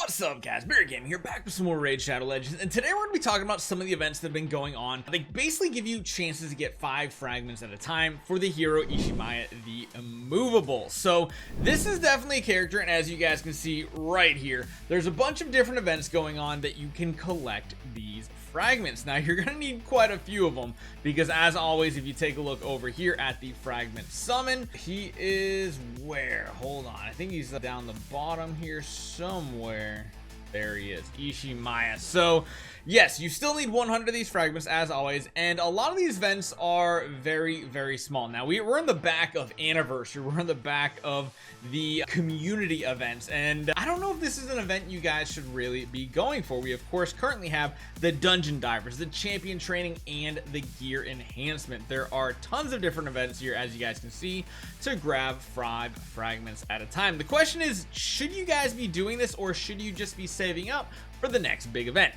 What's up guys, BARRYGAMING here, back with some more Raid Shadow Legends, and today we're going to be talking about some of the events that have been going on. They basically give you chances to get 5 fragments at a time for the hero Ishiyama the Immovable. So this is definitely a character, and as you guys can see right here, there's a bunch of different events going on that you can collect these fragments. Now you're gonna need quite a few of them, because as always, if you take a look over here at the fragment summon, he is where, hold on, I think he's down the bottom here somewhere. There he is, Ishiyama. So yes, you still need 100 of these fragments as always, and a lot of these events are very small. Now we're in the back of Anniversary, we're in the back of the community events, and I don't know if this is an event you guys should really be going for. We of course currently have the dungeon divers, the champion training, and the gear enhancement. There are tons of different events here, as you guys can see, to grab 5 fragments at a time. The question is, should you guys be doing this, or should you just be saving up for the next big event?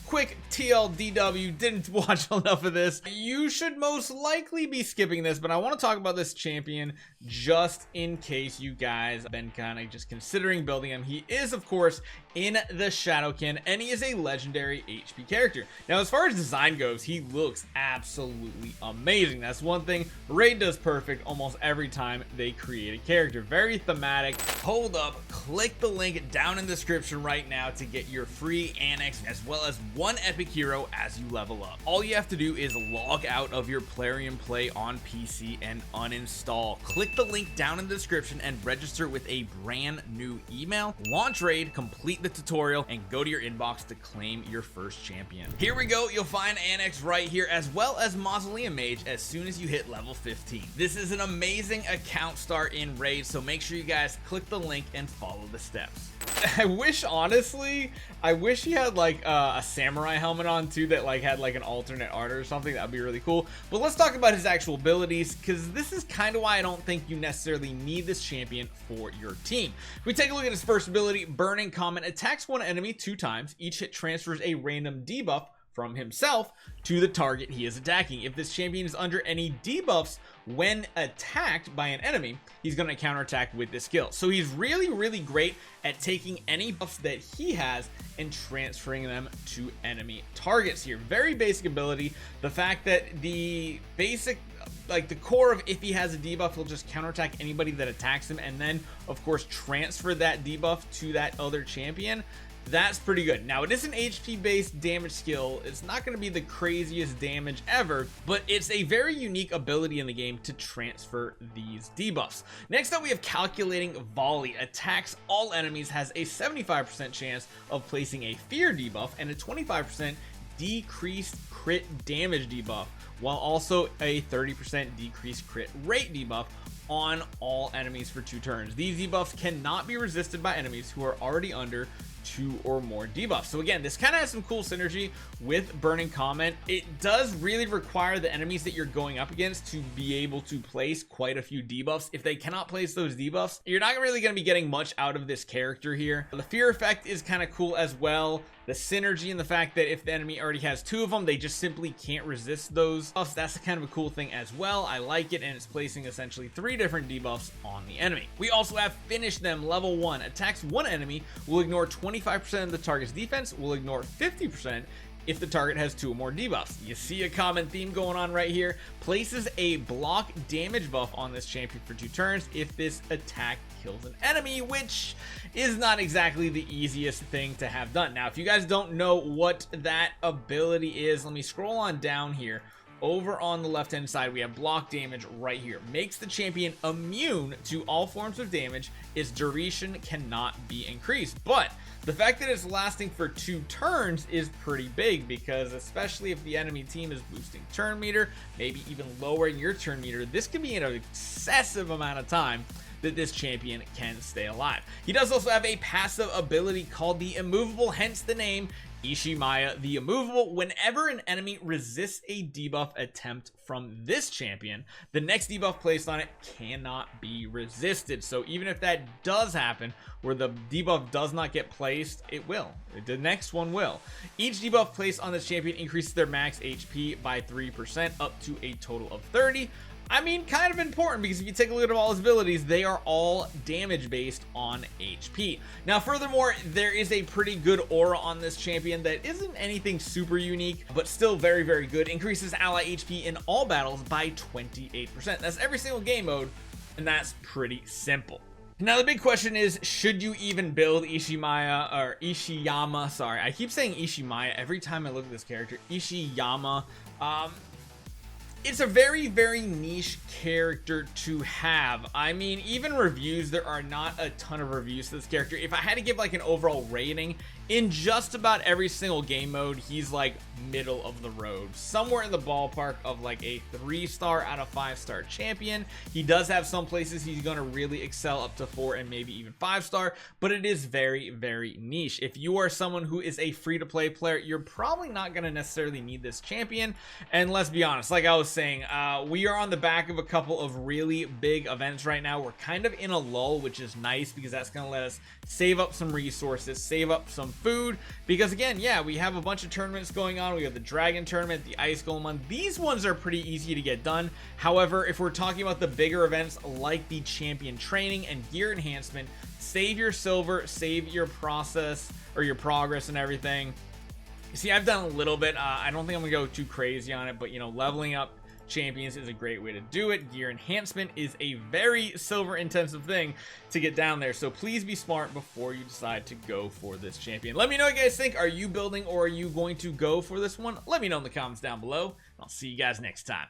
Quick TLDW, didn't watch enough of this. You should most likely be skipping this, but I want to talk about this champion just in case you guys have been kind of just considering building him. He is, of course, in the Shadowkin, and he is a legendary HP character. Now, as far as design goes, he looks absolutely amazing. That's one thing Raid does perfect almost every time they create a character. Very thematic. Hold up, click the link down in the description right now to get your free annex, as well as 1 epic hero as you level up. All you have to do is log out of your Plarium Play on PC and uninstall. Click the link down in the description and register with a brand new email. Launch Raid, complete the tutorial, and go to your inbox to claim your first champion. Here we go, you'll find Annex right here, as well as Mausoleum Mage as soon as you hit level 15. This is an amazing account start in Raid, so make sure you guys click the link and follow the steps. I wish, honestly, I wish he had like a samurai helmet on too, that like had like an alternate art or something. That would be really cool. But let's talk about his actual abilities, because this is kind of why I don't think you necessarily need this champion for your team. If we take a look at his first ability, Burning Comment, attacks one enemy 2 times. Each hit transfers a random debuff from himself to the target he is attacking. If this champion is under any debuffs when attacked by an enemy, he's going to counterattack with this skill. So he's really great at taking any buffs that he has and transferring them to enemy targets here. Very basic ability. The fact that the basic, like the core of, if he has a debuff, he'll just counterattack anybody that attacks him, and then of course transfer that debuff to that other champion. That's pretty good. Now, it is an HP based damage skill. It's not going to be the craziest damage ever, but it's a very unique ability in the game to transfer these debuffs. Next up, we have Calculating Volley. Attacks all enemies, has a 75% chance of placing a fear debuff and a 25% decreased crit damage debuff, while also a 30% decreased crit rate debuff on all enemies for 2 turns. These debuffs cannot be resisted by enemies who are already under 2 or more debuffs. So again, this kind of has some cool synergy with Burning Comment. It does really require the enemies that you're going up against to be able to place quite a few debuffs. If they cannot place those debuffs, you're not really going to be getting much out of this character here. The fear effect is kind of cool as well. The synergy and the fact that if the enemy already has 2 of them, they just simply can't resist those buffs. That's kind of a cool thing as well. I like it, and it's placing essentially 3 different debuffs on the enemy. We also have Finish Them, level 1. Attacks one enemy, will ignore 25% of the target's defense, will ignore 50% if the target has 2 or more debuffs. You see a common theme going on right here. Places a block damage buff on this champion for 2 turns if this attack kills an enemy, which is not exactly the easiest thing to have done. Now, if you guys don't know what that ability is, let me scroll on down here. Over on the left hand side, we have block damage right here. Makes the champion immune to all forms of damage. Its duration cannot be increased, but the fact that it's lasting for 2 turns is pretty big, because especially if the enemy team is boosting turn meter, maybe even lowering your turn meter, this could be an excessive amount of time that this champion can stay alive. He does also have a passive ability called the Immovable, hence the name Ishiyama the Immovable. Whenever an enemy resists a debuff attempt from this champion, the next debuff placed on it cannot be resisted. So even if that does happen, where the debuff does not get placed, it will. The next one will. Each debuff placed on this champion increases their max HP by 3%, up to a total of 30. I mean, kind of important, because if you take a look at all his abilities, they are all damage based on HP. Now, furthermore, there is a pretty good aura on this champion that isn't anything super unique, but still very, very good. Increases ally HP in all battles by 28%. That's every single game mode, and that's pretty simple. Now, the big question is, should you even build Ishiyama? Sorry, I keep saying Ishimaya every time I look at this character. Ishiyama. It's a very, very niche character to have. I mean, even reviews, there are not a ton of reviews to this character. If I had to give like an overall rating, in just about every single game mode, he's like middle of the road, somewhere in the ballpark of like a 3-star out of 5-star champion. He does have some places he's going to really excel up to 4 and maybe even 5-star, but it is very, very niche. If you are someone who is a free-to-play player, you're probably not going to necessarily need this champion. And let's be honest, like I was saying, we are on the back of a couple of really big events right now. We're kind of in a lull, which is nice, because that's going to let us save up some resources, save up some food, because again, yeah, we have a bunch of tournaments going on. We have the Dragon Tournament, the Ice Golem one. These ones are pretty easy to get done. However, if we're talking about the bigger events like the Champion Training and Gear Enhancement, save your silver, save your process or your progress and everything. You see, I've done a little bit. I don't think I'm gonna go too crazy on it, but you know, leveling up champions is a great way to do it. Gear enhancement is a very silver intensive thing to get down there, so please be smart before you decide to go for this champion. Let me know what you guys think. Are you building, or are you going to go for this one? Let me know in the comments down below. I'll see you guys next time.